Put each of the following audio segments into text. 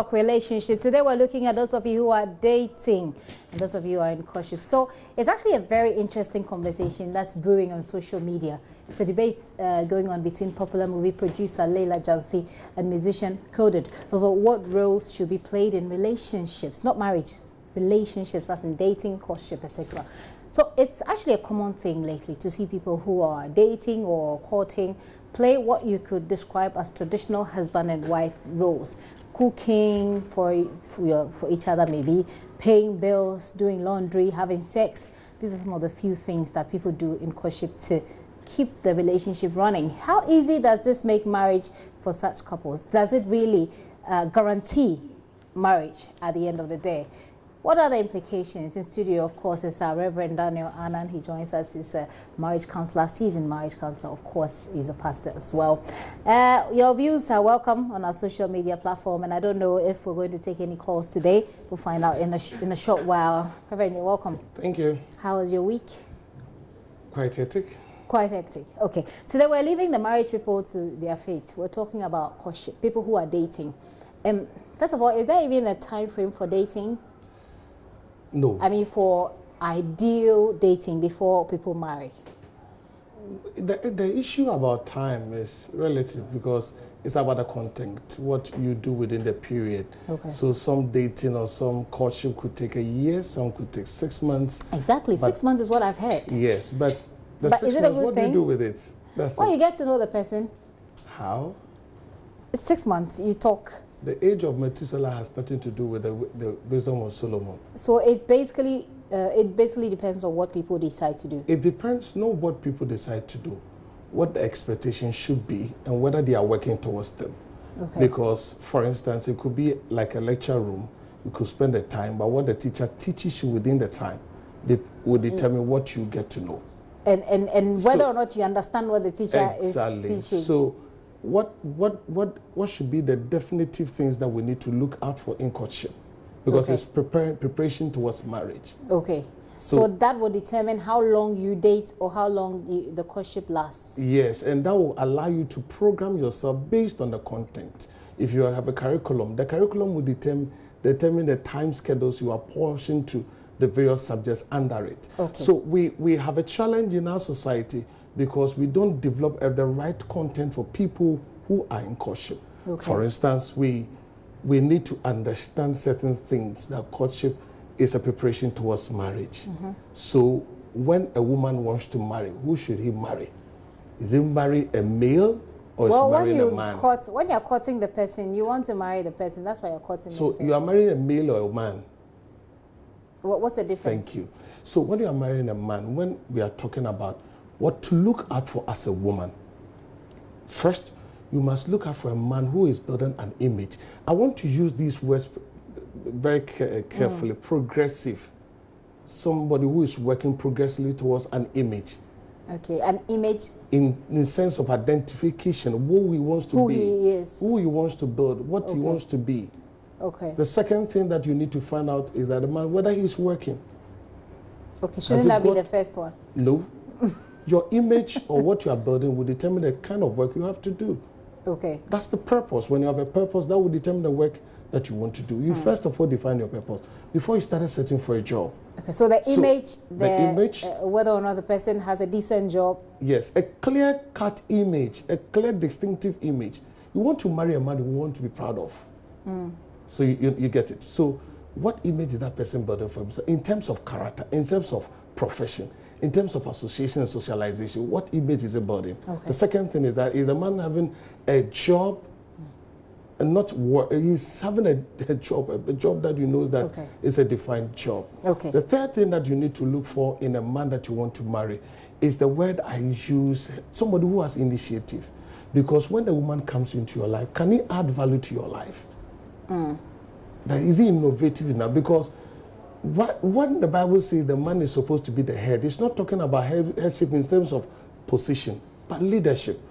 talk relationship. Today we're looking at those of you who are dating and those of you who are in courtship. So it's actually a very interesting conversation that's brewing on social media. It's a debate going on between popular movie producer Leila Jansi and musician Coded over what roles should be played in relationships, not marriages, relationships, as in dating, courtship, etc. So it's actually a common thing lately to see people who are dating or courting play what you could describe as traditional husband and wife roles. Cooking for each other, maybe paying bills, doing laundry, having sex. These are some of the few things that people do in courtship to keep the relationship running. How easy does this make marriage for such couples? Does it really guarantee marriage at the end of the day? What are the implications? In studio, of course, is our Reverend Daniel Anand. He joins us. He's a marriage counselor, seasoned marriage counselor. Of course, he's a pastor as well. Your views are welcome on our social media platform, and I don't know if we're going to take any calls today. We'll find out in a short while. Reverend, you're welcome. Thank you. How was your week? Quite hectic. Quite hectic. Okay. Today we're leaving the marriage people to their fate. We're talking about courtship, people who are dating. First of all, is there even a time frame for dating? No. I mean, for ideal dating before people marry. The issue about time is relative because it's about the content, what you do within the period. Okay. So some dating or some courtship could take a year, some could take 6 months. Exactly, 6 months is what I've heard. Yes, but the but 6 is it a months, good what thing? do you do with it? That's Well, you get to know the person. How? It's 6 months, you talk. The age of Methuselah has nothing to do with the wisdom of Solomon. So it's basically, it basically depends on what people decide to do. It depends not what people decide to do, what the expectation should be, and whether they are working towards them. Okay. Because, for instance, it could be like a lecture room. You could spend the time, but what the teacher teaches you within the time, they will determine what you get to know. And whether or not you understand what the teacher is teaching. So what should be the definitive things that we need to look out for in courtship? Because it's preparation towards marriage. Okay. So that will determine how long you date or how long the courtship lasts. Yes, and that will allow you to program yourself based on the content. If you have a curriculum, the curriculum will determine the time schedules you are portioned to the various subjects under it. Okay. So we have a challenge in our society because we don't develop the right content for people who are in courtship. Okay. For instance, we need to understand certain things, that courtship is a preparation towards marriage. So when a woman wants to marry, who should he marry? Is he marry a male or is he marrying a man? When you're courting the person, you want to marry the person. That's why you're courting them. So you are marrying a male or a man? What's the difference? Thank you. So when you are marrying a man, when we are talking about what to look out for as a woman, first, you must look out for a man who is building an image. I want to use these words very carefully. Progressive. Somebody who is working progressively towards an image. Okay, an image? In the sense of identification, who he wants to be. Who he is. Who he wants to build, what he wants to be. Okay. The second thing that you need to find out is that the man, whether he's working. Okay, shouldn't that be the first one? No. Your image or what you are building will determine the kind of work you have to do. Okay. That's the purpose. When you have a purpose, that will determine the work that you want to do. You first of all define your purpose before you started searching for a job. Okay, so the image, whether or not the person has a decent job. Yes, a clear-cut image, a clear, distinctive image. You want to marry a man you want to be proud of. So you get it. So what image is that person building for himself in terms of character, in terms of profession, in terms of association and socialization? What image is it building? Okay. The second thing is that is the man having a job and not work? He's having a job that you know that is a defined job. Okay. The third thing that you need to look for in a man that you want to marry is the word I use, somebody who has initiative. Because when the woman comes into your life, can he add value to your life? That is he innovative enough? Because when the Bible says the man is supposed to be the head, it's not talking about headship in terms of position, but leadership.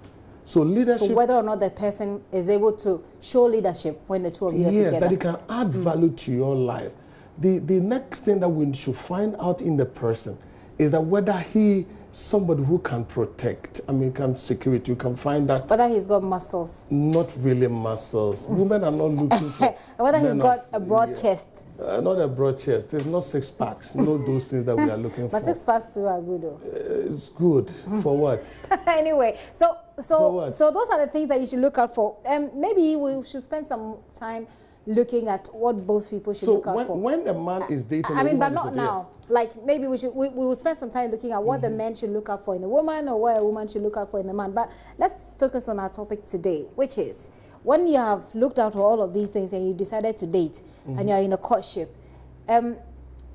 So leadership. So whether or not that person is able to show leadership when the two of you are together. Yes, that he can add value to your life. The next thing that we should find out in the person is that whether he somebody who can protect. I mean, can security. You can find that. Whether he's got muscles. Not really muscles. Women are not looking for. Whether he's got a broad chest. Not a broad chest. There's not six packs. Not those things that we are looking for. But 6 packs too are good though. It's good. For what? Anyway, so those are the things that you should look out for. Maybe we should spend some time looking at what both people should look out for. When a man is dating, I mean, but not now. Yes. Like maybe we will spend some time looking at what the man should look out for in a woman, or what a woman should look out for in a man. But let's focus on our topic today, which is when you have looked out for all of these things and you decided to date and you're in a courtship.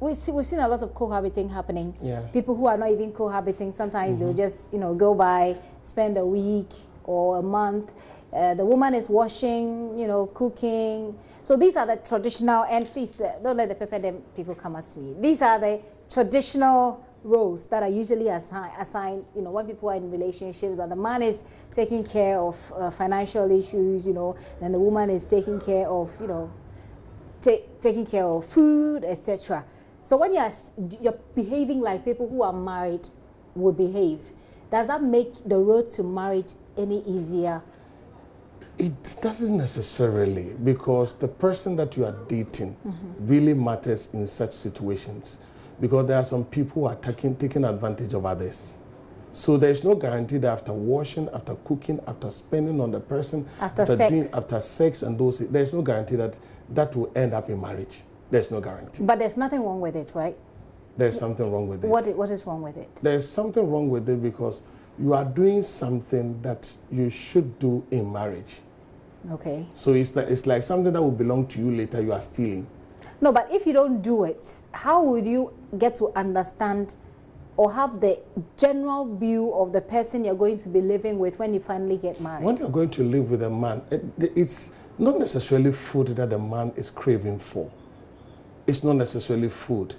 We've seen a lot of cohabiting happening. Yeah. People who are not even cohabiting, sometimes they'll just go by, spend a week or a month. The woman is washing, cooking. So these are the traditional, and please don't let the pepper people come at me. These are the traditional roles that are usually assigned, when people are in relationships, that the man is taking care of financial issues, and the woman is taking care of, taking care of food, etc. So when you're behaving like people who are married would behave, does that make the road to marriage any easier? It doesn't necessarily, because the person that you are dating really matters in such situations, because there are some people who are taking advantage of others. So there's no guarantee that after washing, after cooking, after spending on the person, after sex and those, there's no guarantee that will end up in marriage. There's no guarantee. But there's nothing wrong with it, right? There's something wrong with it. What is wrong with it? There's something wrong with it because you are doing something that you should do in marriage. Okay. So it's like something that will belong to you later, you are stealing. No, but if you don't do it, how would you get to understand or have the general view of the person you're going to be living with when you finally get married? When you're going to live with a man, it's not necessarily food that the man is craving for. It's not necessarily food.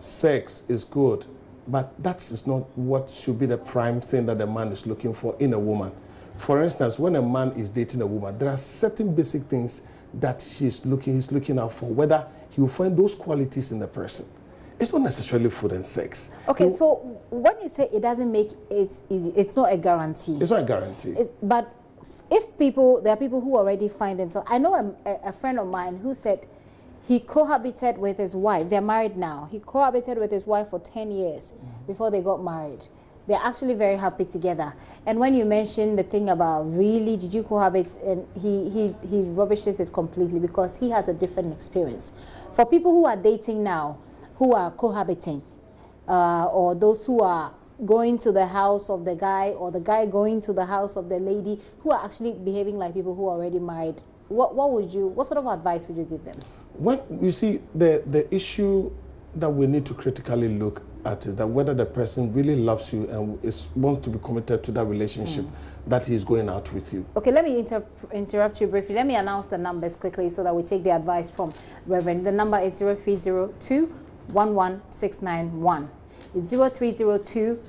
Sex is good, but that is not what should be the prime thing that the man is looking for in a woman. For instance, when a man is dating a woman, there are certain basic things that he's looking out for, whether he will find those qualities in the person. It's not necessarily food and sex. Okay, so when you say it doesn't make it easy, it's not a guarantee. It's not a guarantee. But if there are people who already find themselves. I know a friend of mine who said he cohabited with his wife. They're married now. He cohabited with his wife for 10 years before they got married. They're actually very happy together. And when you mentioned the thing about really did you cohabit, and he rubbishes it completely because he has a different experience. For people who are dating now, who are cohabiting, or those who are going to the house of the guy, or the guy going to the house of the lady, who are actually behaving like people who are already married, what sort of advice would you give them? When you see the issue that we need to critically look at is that whether the person really loves you and wants to be committed to that relationship that he's going out with you. Okay, let me interrupt you briefly. Let me announce the numbers quickly so that we take the advice from Reverend. The number is 0302 11691. It's 0302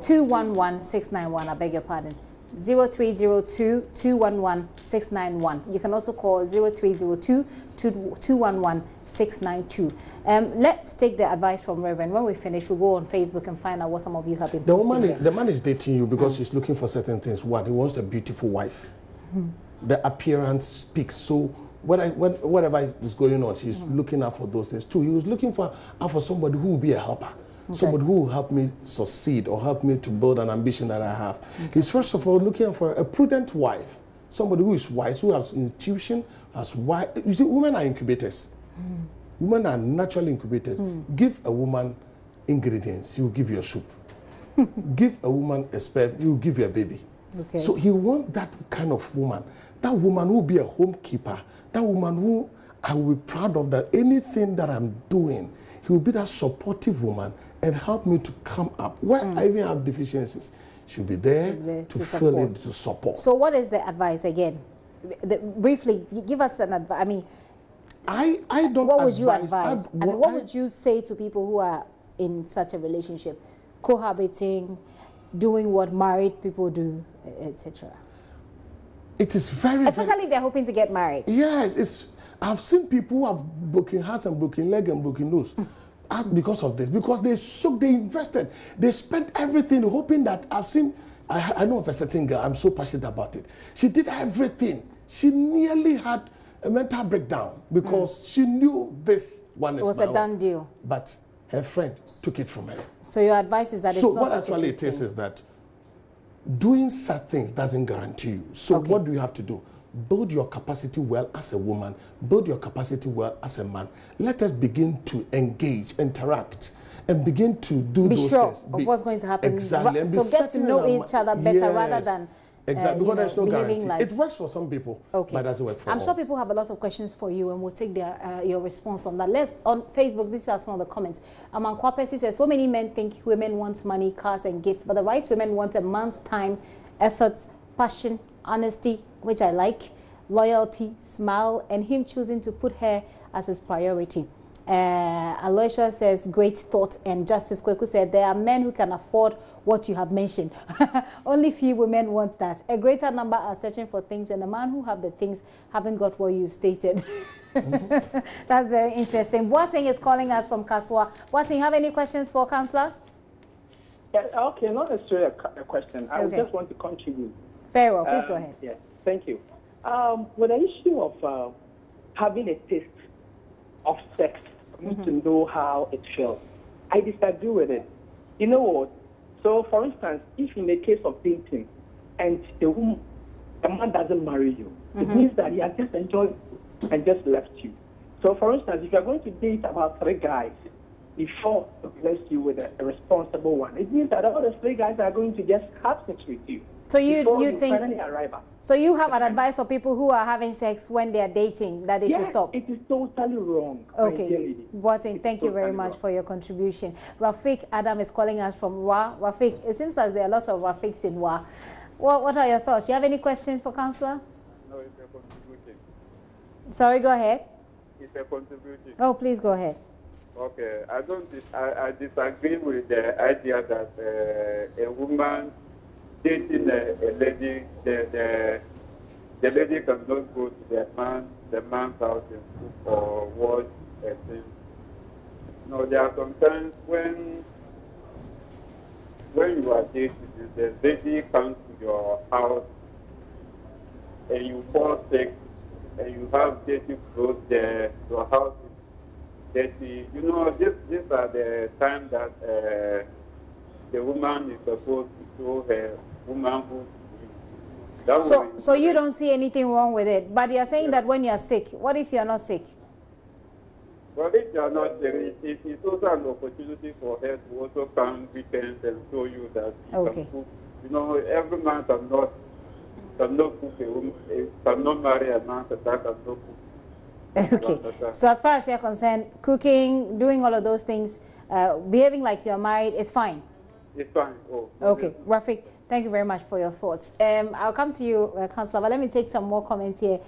211 691. I beg your pardon. 0302 211 691. You can also call 0302 211 692. Let's take the advice from Reverend. When we finish, we'll go on Facebook and find out what some of you have been posting. The man is dating you because he's looking for certain things. One, he wants a beautiful wife. The appearance speaks. So whatever is going on, she's looking out for those things. Two, he was looking out for somebody who will be a helper. Okay. Somebody who will help me succeed or help me to build an ambition that I have. Okay. He's first of all looking for a prudent wife. Somebody who is wise, who has intuition, has wise. You see, women are incubators. Women are natural incubators. Give a woman ingredients, he will give you a soup. Give a woman a sperm, he will give you a baby. Okay. So he wants that kind of woman. That woman who will be a homekeeper. That woman who I will be proud of, that anything that I'm doing, he will be that supportive woman and help me to come up. Where I even have deficiencies, she'll be there to fill in, to support. So what is the advice again? Briefly, give us an advice. I mean, I don't. What would you advise? What would you say to people who are in such a relationship, cohabiting, doing what married people do, etc.? It is especially if they're hoping to get married. Yes, I've seen people who have broken hearts and broken leg and broken nose. because of this, because they invested, they spent everything hoping that I know of a certain girl, I'm so passionate about it. She did everything. She nearly had a mental breakdown because she knew this one is my own. It was a done deal. But her friend took it from her. So your advice is that it's not what actually it is that doing such things doesn't guarantee you. So what do you have to do? Build your capacity well as a woman. Build your capacity well as a man. Let us begin to engage, interact, and begin to do those things. Be sure of what's going to happen. Exactly. And so get to know each other better rather than exactly, because there's no guarantee. Like, it works for some people, but it doesn't work for all. I'm sure people have a lot of questions for you, and we'll take your response on that. Let's, on Facebook, these are some of the comments. Amankwapesi says, so many men think women want money, cars, and gifts, but the right women want a man's time, efforts, passion, honesty, which I like, loyalty, smile, and him choosing to put her as his priority. Aloysia says, great thought. And Justice Kweku said, there are men who can afford what you have mentioned. Only few women want that. A greater number are searching for things, and the man who have the things haven't got what you stated. That's very interesting. Boateng is calling us from Kaswa. Boateng, you have any questions for Councillor? Yeah, okay, not necessarily a question. I just want to contribute. Very well, please go ahead. Yes, thank you. With the issue of having a taste of sex, you need to know how it feels. I disagree with it. You know what? So, for instance, if in the case of dating and the man doesn't marry you, it means that he has just enjoyed you and just left you. So, for instance, if you're going to date about 3 guys before he bless you with a responsible one, it means that all the 3 guys are going to just have sex with you. So you think? Finally arrive at. So you have an advice for people who are having sex when they are dating that they should stop? It is totally wrong. Okay. Boateng, thank you very much for your contribution. Rafik Adam is calling us from Wa. Rafik, it seems like there are lots of Rafiks in Wa. What are your thoughts? Do you have any questions for Councillor? No, it's a contributing. Sorry, go ahead. It's a contributing. Oh, please go ahead. Okay, I disagree with the idea that a woman dating a lady, the lady cannot go to the man's house and cook or wash a thing. No, there are sometimes when you are dating, the lady comes to your house and you fall sick and you have dirty clothes there, your house is dirty. You know, these are the time that the woman is supposed to show her womanhood. So you don't see anything wrong with it, but you're saying that when you're sick, what if you're not sick? Well, if you're not sick, it's also an opportunity for her to also come weekends and show you that you can cook. You know, every man cannot cook a woman, cannot marry a man that cannot cook. Okay. So as far as you're concerned, cooking, doing all of those things, behaving like you're married, it's fine. It's fine. Oh, okay, Rafik, thank you very much for your thoughts. I'll come to you, Councillor, but let me take some more comments here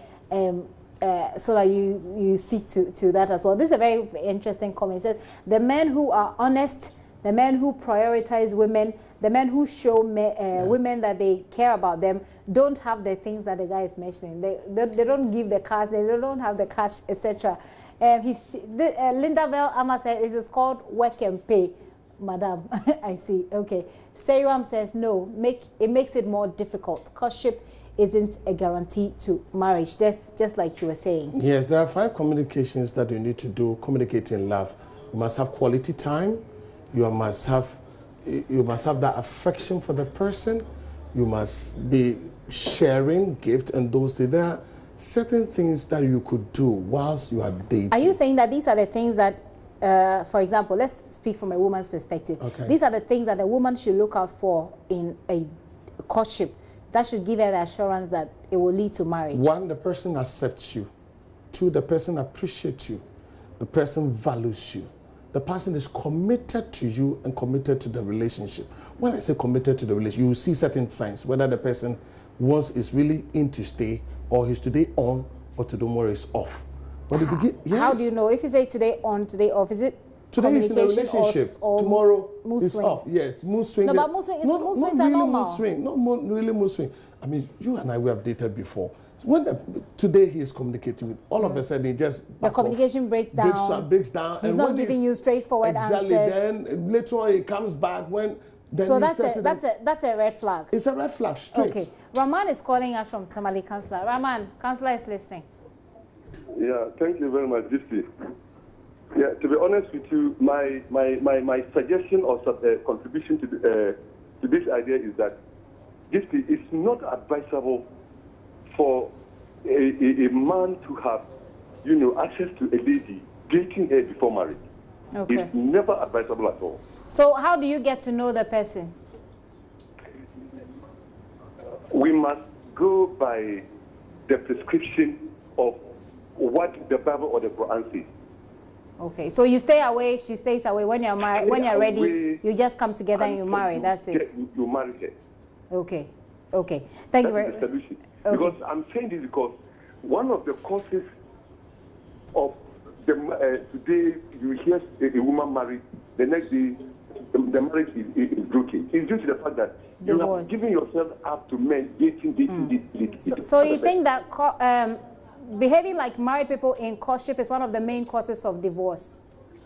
so that you speak to that as well. This is a very interesting comment. It says, the men who are honest, the men who prioritize women, the men who show women that they care about them don't have the things that the guy is mentioning. They don't give the cars, they don't have the cash, etc. Linda Bell Amma said, it is called work and pay. Madam, I see. Okay. Serum says no. It makes it more difficult. Courtship isn't a guarantee to marriage. Just like you were saying. Yes, there are 5 communications that you need to do. Communicate in love. You must have quality time. You must have that affection for the person. You must be sharing gift and those things. There are certain things that you could do whilst you are dating. Are you saying that these are the things that, for example, let's speak from a woman's perspective. Okay. These are the things that a woman should look out for in a courtship that should give her the assurance that it will lead to marriage? 1, the person accepts you. 2, the person appreciates you. The person values you. The person is committed to you and committed to the relationship. When I say committed to the relationship, you will see certain signs, whether the person is really in to stay, or he's today on, or tomorrow is off. When How do you know? If you say today on, today off, is it today is in a relationship, or tomorrow is off? Yeah, it's mood swing. No, but mood swings are normal. Not really mood swing. I mean, you and I, we have dated before. Today he is communicating with, all of a sudden he just the communication breaks down. Breaks down. He's not giving you straightforward exactly, answers. Then later on he comes back when. Then so that's a red flag. It's a red flag, straight. Okay. Rahman is calling us from Tamale, Councillor. Rahman, Councillor is listening. Yeah, thank you very much, Gifty. Yeah, to be honest with you, my suggestion or contribution to this idea is that Gifty, it's not advisable for a man to have, access to a lady, dating her before marriage. Okay. It's never advisable at all. So how do you get to know the person? We must go by the prescription of what the Bible or the Quran says. Okay, so you stay away, she stays away. When you're married, when you're ready, you just come together and you marry. That's it. You marry her. Okay, okay. Thank you very much. Okay. Okay. Because I'm saying this because one of the causes of today you hear a woman married, the next day the marriage is broken. It's due to the fact that you have given yourself up to men dating. So you think that behaving like married people in courtship is one of the main causes of divorce?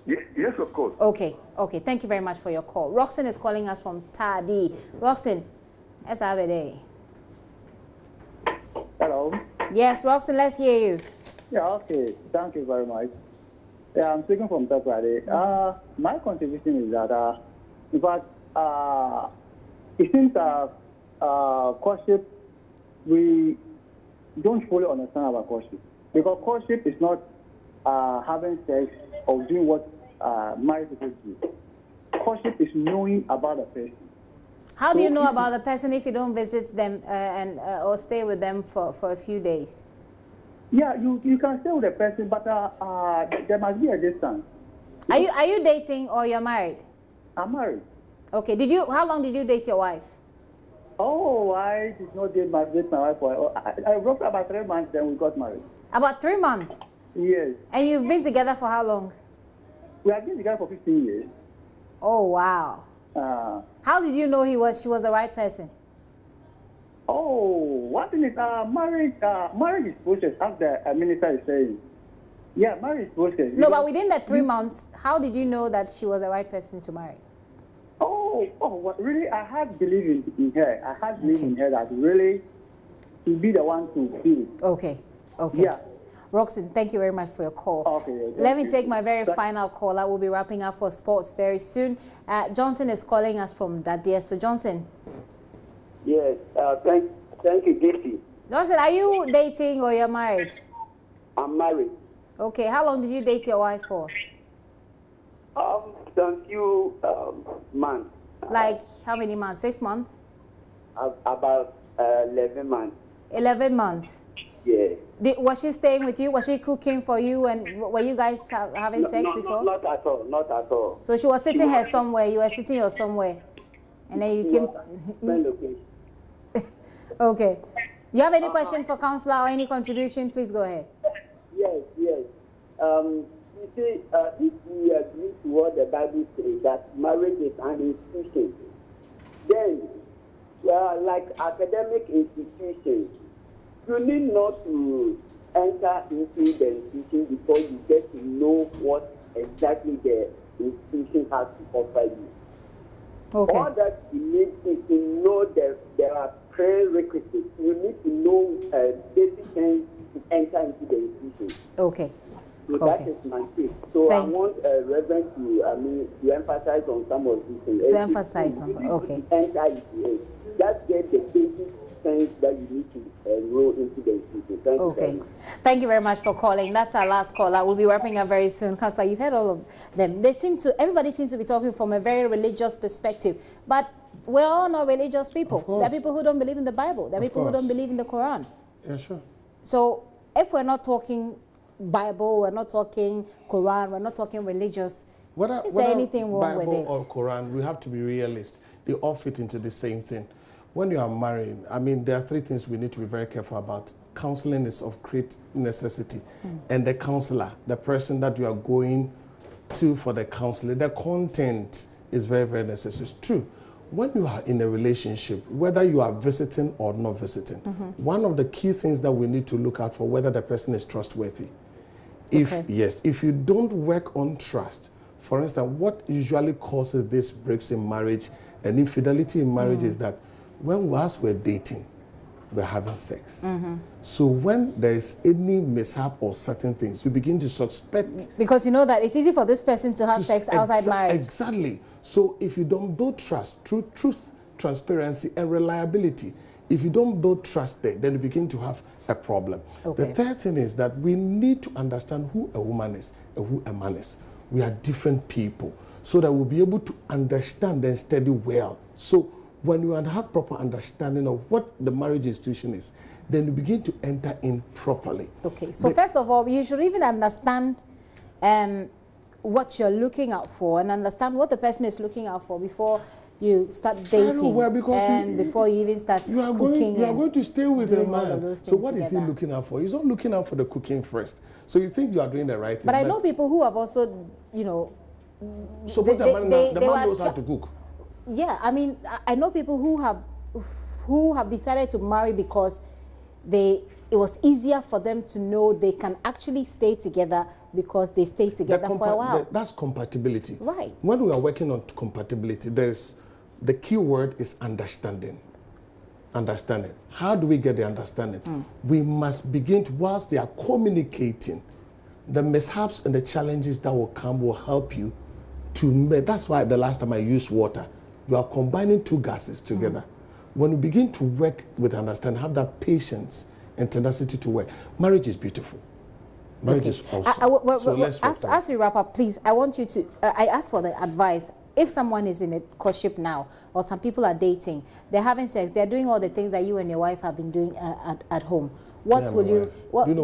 Yes, of course. Okay, okay. Thank you very much for your call. Roxanne is calling us from Tadi. Roxanne, let's have a day. Hello. Yes, Roxanne, let's hear you. Yeah, okay. Thank you very much. Yeah, I'm speaking from Takrade. My contribution is that, in fact, it seems courtship, we don't fully understand about courtship. Because courtship is not having sex or doing what married people do. Courtship is knowing about a person. How do you know about the person if you don't visit them or stay with them for a few days? Yeah, you can stay with a person, but there must be a distance. Are you dating or you're married? I'm married. Okay. How long did you date your wife? Oh, I did not date my wife for. I broke up about 3 months, then we got married. About 3 months? Yes. And you've been together for how long? We have been together for 15 years. Oh, wow. How did you know she was the right person? Oh, one thing is marriage is process, as the minister is saying. Yeah, marriage is process. No, but within the 3 months, how did you know that she was the right person to marry? Well, really, I had belief in her. I had belief in her that really to be the one to do it. Okay, okay. Yeah. Roxanne, thank you very much for your call. Okay. Let me take my very final call. I will be wrapping up for sports very soon. Johnson is calling us from Dadia. So, Johnson. Yes, thank you, Gifty. Johnson, are you dating or you're married? I'm married. Okay, how long did you date your wife for? Some few months. Like how many months? 6 months? About 11 months. 11 months? Yeah. Was she staying with you? Was she cooking for you? And were you guys having sex before? Not at all. Not at all. So she was sitting here somewhere. You were sitting here somewhere. And then you came. Okay. Do you have any question for Councillor or any contribution? Please go ahead. Yes. You see, if we agree to what the Bible says, that marriage is an institution, then, like academic institutions, you need not to enter into the institution before you get to know what exactly the institution has to offer you. Okay. All that you need is to know that there are prerequisites. You need to know basic things to enter into the institution. Okay. So that is my take. So I want Reverend to emphasize on some of these things. To emphasize on them. Okay. Enter into it. Just get the basic things that you need to enroll into the institution. Thank you very much. Thank you very much for calling. That's our last call. I will be wrapping up very soon. Councillor, you've heard all of them. Everybody seems to be talking from a very religious perspective. But we're all not religious people. There are people who don't believe in the Bible. There are people who don't believe in the Quran. Yeah, sure. So if we're not talking Bible, we're not talking Quran, we're not talking religious, is there anything wrong with it? Bible or Quran, we have to be realist. They all fit into the same thing. When you are married, there are 3 things we need to be very careful about. Counseling is of great necessity. And the counselor, the person that you are going to for the counseling, the content is very, very necessary. It's true. when you are in a relationship, whether you are visiting or not visiting, one of the key things that we need to look out for whether the person is trustworthy. If you don't work on trust, for instance, what usually causes these breaks in marriage and infidelity in marriage is that whilst we're dating, we're having sex. So when there is any mishap or certain things, you begin to suspect. Because you know that it's easy for this person to have sex outside marriage. Exactly. So if you don't build trust through truth, transparency, and reliability, if you don't build trust there, then you begin to have a problem. The third thing is that we need to understand who a woman is and who a man is. We are different people, so that we'll be able to understand and study well. So when you have proper understanding of what the marriage institution is, then you begin to enter in properly. Okay, so first of all, you should even understand what you're looking out for and understand what the person is looking out for before you start dating, well, because before you even start cooking. You are going to stay with a man. So what together. Is he looking out for? He's not looking out for the cooking first. So you think you are doing the right thing. But I know people who have also, you know... So the man knows how to cook. Yeah, I mean, I know people who have decided to marry because it was easier for them to know they can actually stay together because they stayed together for a while. That's compatibility. Right. When we are working on compatibility, the key word is understanding. Understanding. How do we get the understanding? We must begin to, whilst they are communicating, the mishaps and the challenges that will come will help you to, that's why the last time I used water. You are combining two gases together. When you begin to work with understanding, have that patience and tenacity to work, marriage is beautiful. Marriage is awesome. As we wrap up, please, I want you to, I ask for the advice. If someone is in a courtship now, or some people are dating, they're having sex, they're doing all the things that you and your wife have been doing at home. What would you? What would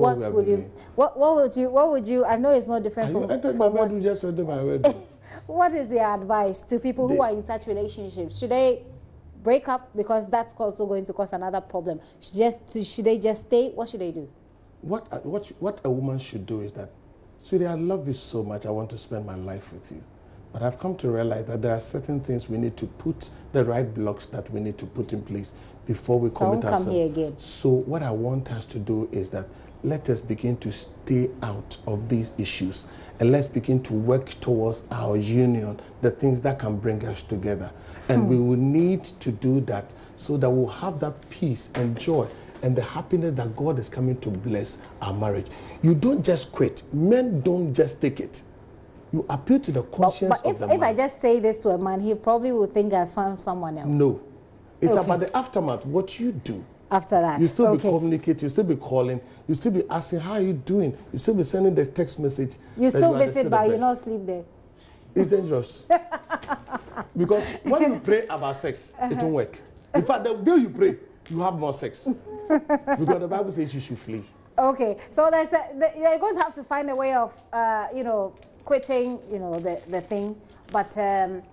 you? I know it's not different from. I thought my bedroom just went to my bedroom. What is your advice to people who are in such relationships? Should they break up because that's also going to cause another problem? Should they just stay? What should they do? What a woman should do is that, sweetie, I love you so much. I want to spend my life with you. But I've come to realize that there are certain things we need to put, the right blocks that we need to put in place before we commit ourselves. Come here again. So what I want us to do is that let us begin to stay out of these issues and let's begin to work towards our union, the things that can bring us together. And we will need to do that so that we'll have that peace and joy and the happiness that God is coming to bless our marriage. You don't just quit. Men don't just take it. You appeal to the conscience of the man. If I just say this to a man, he probably will think I found someone else. No. It's about the aftermath, what you do. After that. You still be communicating, you still be calling, you still be asking, how are you doing? You still be sending the text message. You still visit, but you not sleep there. It's dangerous. Because when you pray about sex, it won't work. In fact, the day you pray, you have more sex. Because the Bible says you should flee. Okay, so you're going to have to find a way of, quitting, the thing, but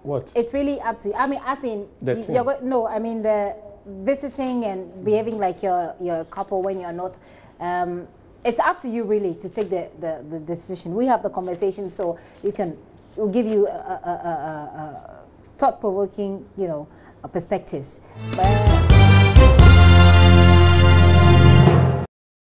what? It's really up to you. I mean, as in, the visiting and behaving like you're a couple when you're not. It's up to you really to take the decision. We have the conversation, so we'll give you thought-provoking, perspectives.